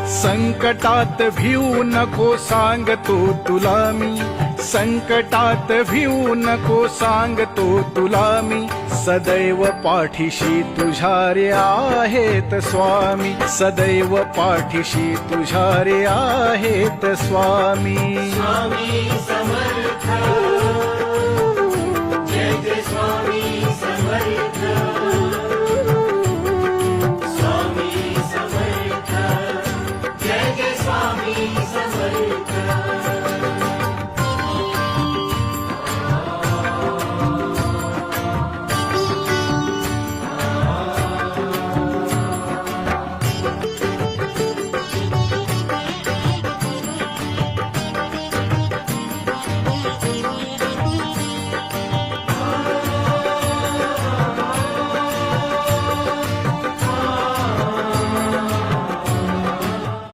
संकटात भिऊ नको सांगतो तुला मी, संकटात भिऊ नको सांगतो तुला मी, सदैव पाठीशी तुझ्या रे आहेत स्वामी, सदैव पाठीशी तुझ्या रे आहेत स्वामी. स्वामी समर्थ, जय जय स्वामी समर्थ.